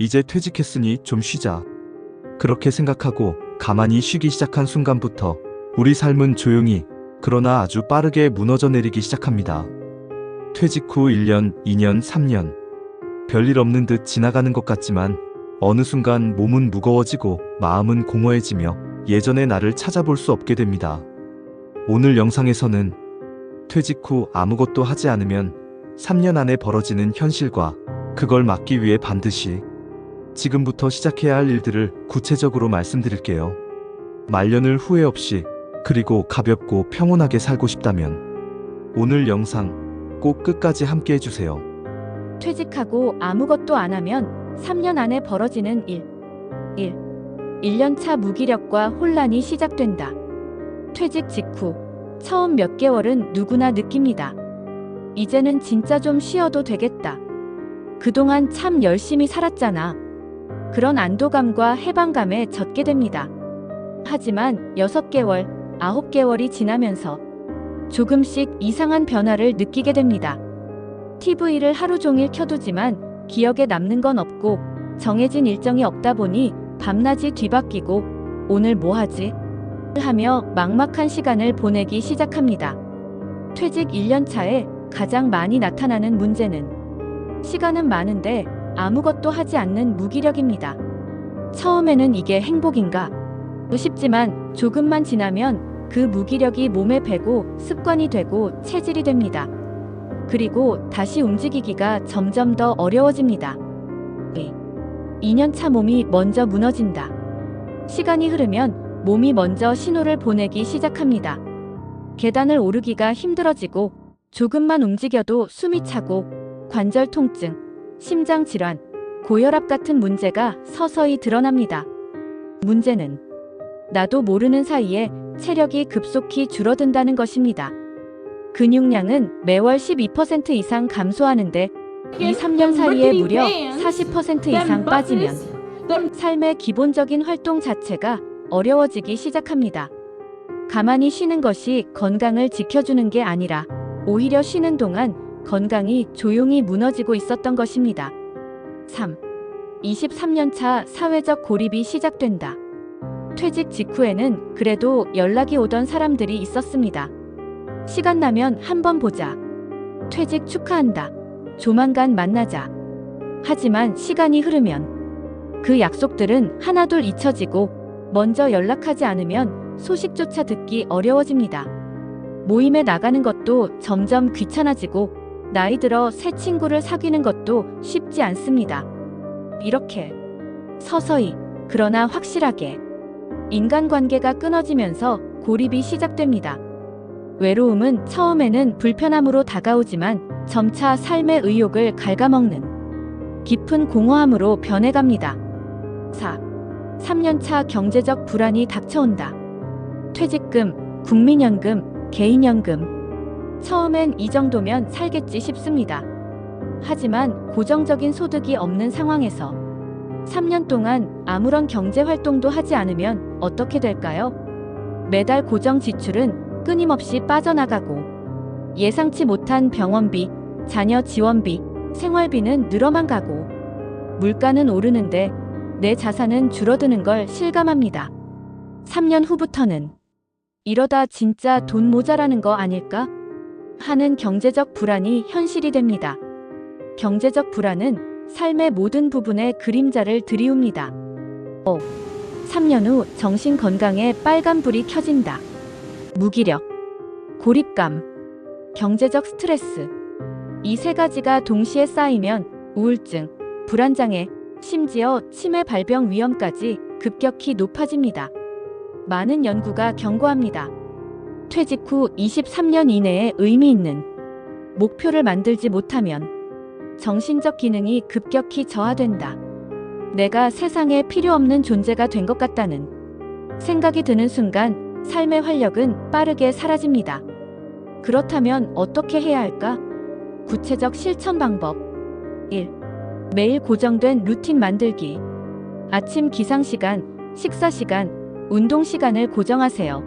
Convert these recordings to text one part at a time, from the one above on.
이제 퇴직했으니 좀 쉬자. 그렇게 생각하고 가만히 쉬기 시작한 순간부터 우리 삶은 조용히 그러나 아주 빠르게 무너져 내리기 시작합니다. 퇴직 후 1년, 2년, 3년. 별일 없는 듯 지나가는 것 같지만 어느 순간 몸은 무거워지고 마음은 공허해지며 예전의 나를 찾아볼 수 없게 됩니다. 오늘 영상에서는 퇴직 후 아무것도 하지 않으면 3년 안에 벌어지는 현실과 그걸 막기 위해 반드시 지금부터 시작해야 할 일들을 구체적으로 말씀드릴게요. 말년을 후회 없이 그리고 가볍고 평온하게 살고 싶다면 오늘 영상 꼭 끝까지 함께 해주세요. 퇴직하고 아무것도 안 하면 3년 안에 벌어지는 1년차 무기력과 혼란이 시작된다. 퇴직 직후 처음 몇 개월은 누구나 느낍니다. 이제는 진짜 좀 쉬어도 되겠다. 그동안 참 열심히 살았잖아. 그런 안도감과 해방감에 젖게 됩니다. 하지만 6개월, 9개월이 지나면서 조금씩 이상한 변화를 느끼게 됩니다. TV를 하루 종일 켜두지만 기억에 남는 건 없고 정해진 일정이 없다 보니 밤낮이 뒤바뀌고 오늘 뭐 하지? 하며 막막한 시간을 보내기 시작합니다. 퇴직 1년 차에 가장 많이 나타나는 문제는 시간은 많은데 아무것도 하지 않는 무기력입니다. 처음에는 이게 행복인가 싶지만 조금만 지나면 그 무기력이 몸에 배고 습관이 되고 체질이 됩니다. 그리고 다시 움직이기가 점점 더 어려워집니다. 2년차 몸이 먼저 무너진다. 시간이 흐르면 몸이 먼저 신호를 보내기 시작합니다. 계단을 오르기가 힘들어지고 조금만 움직여도 숨이 차고 관절 통증, 심장 질환, 고혈압 같은 문제가 서서히 드러납니다. 문제는 나도 모르는 사이에 체력이 급속히 줄어든다는 것입니다. 근육량은 매월 12% 이상 감소하는데 2~3년 사이에 무려 40% 이상 빠지면 삶의 기본적인 활동 자체가 어려워지기 시작합니다. 가만히 쉬는 것이 건강을 지켜주는 게 아니라 오히려 쉬는 동안 건강이 조용히 무너지고 있었던 것입니다. 23년차 사회적 고립이 시작된다. 퇴직 직후에는 그래도 연락이 오던 사람들이 있었습니다. 시간 나면 한번 보자. 퇴직 축하한다. 조만간 만나자. 하지만 시간이 흐르면 그 약속들은 하나둘 잊혀지고 먼저 연락하지 않으면 소식조차 듣기 어려워집니다. 모임에 나가는 것도 점점 귀찮아지고 나이 들어 새 친구를 사귀는 것도 쉽지 않습니다. 이렇게 서서히 그러나 확실하게 인간관계가 끊어지면서 고립이 시작됩니다. 외로움은 처음에는 불편함으로 다가오지만 점차 삶의 의욕을 갉아먹는 깊은 공허함으로 변해갑니다. 3년차 경제적 불안이 닥쳐온다. 퇴직금, 국민연금, 개인연금. 처음엔 이 정도면 살겠지 싶습니다. 하지만 고정적인 소득이 없는 상황에서 3년 동안 아무런 경제 활동도 하지 않으면 어떻게 될까요? 매달 고정 지출은 끊임없이 빠져나가고 예상치 못한 병원비, 자녀 지원비, 생활비는 늘어만 가고 물가는 오르는데 내 자산은 줄어드는 걸 실감합니다. 3년 후부터는 이러다 진짜 돈 모자라는 거 아닐까? 하는 경제적 불안이 현실이 됩니다. 경제적 불안은 삶의 모든 부분에 그림자를 들이웁니다. 3년 후 정신 건강에 빨간불이 켜진다. 무기력, 고립감, 경제적 스트레스. 이 세 가지가 동시에 쌓이면 우울증, 불안장애, 심지어 치매 발병 위험까지 급격히 높아집니다. 많은 연구가 경고합니다. 퇴직 후 23년 이내에 의미 있는 목표를 만들지 못하면 정신적 기능이 급격히 저하된다. 내가 세상에 필요 없는 존재가 된 것 같다는 생각이 드는 순간 삶의 활력은 빠르게 사라집니다. 그렇다면 어떻게 해야 할까? 구체적 실천 방법 1. 매일 고정된 루틴 만들기. 아침 기상 시간, 식사 시간, 운동 시간을 고정하세요.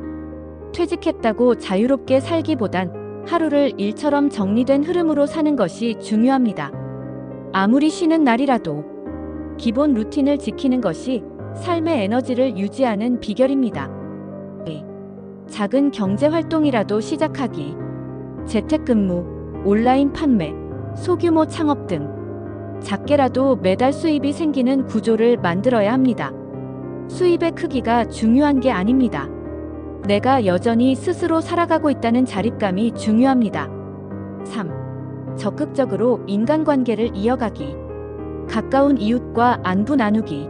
퇴직했다고 자유롭게 살기보단 하루를 일처럼 정리된 흐름으로 사는 것이 중요합니다. 아무리 쉬는 날이라도 기본 루틴을 지키는 것이 삶의 에너지를 유지하는 비결입니다. 작은 경제 활동이라도 시작하기. 재택근무, 온라인 판매, 소규모 창업 등 작게라도 매달 수입이 생기는 구조를 만들어야 합니다. 수입의 크기가 중요한 게 아닙니다. 내가 여전히 스스로 살아가고 있다는 자립감이 중요합니다. 3. 적극적으로 인간관계를 이어가기. 가까운 이웃과 안부 나누기.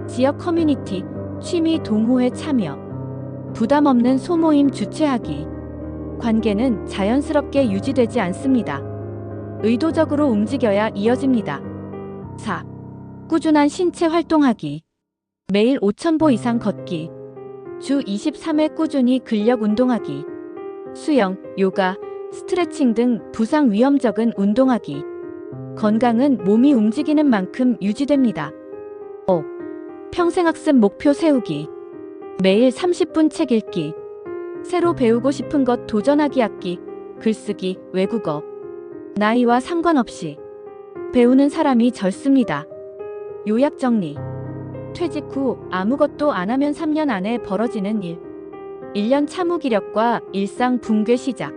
지역 커뮤니티, 취미 동호회 참여. 부담 없는 소모임 주최하기. 관계는 자연스럽게 유지되지 않습니다. 의도적으로 움직여야 이어집니다. 4. 꾸준한 신체 활동하기. 매일 5,000보 이상 걷기. 주 23회 꾸준히 근력 운동하기. 수영, 요가, 스트레칭 등 부상 위험 적은 운동하기. 건강은 몸이 움직이는 만큼 유지됩니다. 5. 평생학습 목표 세우기. 매일 30분 책 읽기. 새로 배우고 싶은 것 도전하기. 악기, 글쓰기, 외국어. 나이와 상관없이 배우는 사람이 젊습니다. 요약 정리. 퇴직 후 아무것도 안 하면 3년 안에 벌어지는 일. 1년 차 무기력과 일상 붕괴 시작.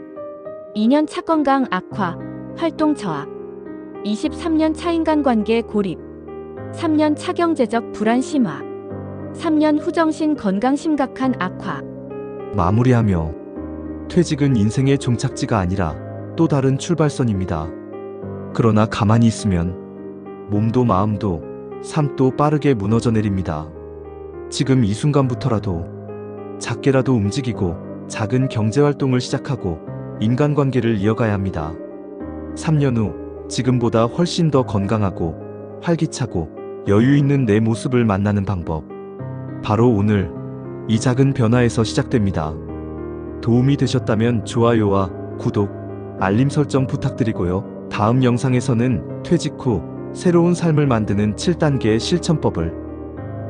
2년 차 건강 악화, 활동 저하. 23년 차 인간관계 고립. 3년 차 경제적 불안 심화. 3년 후 정신 건강 심각한 악화. 마무리하며 퇴직은 인생의 종착지가 아니라 또 다른 출발선입니다. 그러나 가만히 있으면 몸도 마음도 삶도 빠르게 무너져 내립니다. 지금 이 순간부터라도 작게라도 움직이고 작은 경제활동을 시작하고 인간관계를 이어가야 합니다. 3년 후 지금보다 훨씬 더 건강하고 활기차고 여유 있는 내 모습을 만나는 방법. 바로 오늘 이 작은 변화에서 시작됩니다. 도움이 되셨다면 좋아요와 구독, 알림 설정 부탁드리고요. 다음 영상에서는 퇴직 후 새로운 삶을 만드는 7단계의 실천법을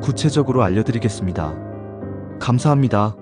구체적으로 알려드리겠습니다. 감사합니다.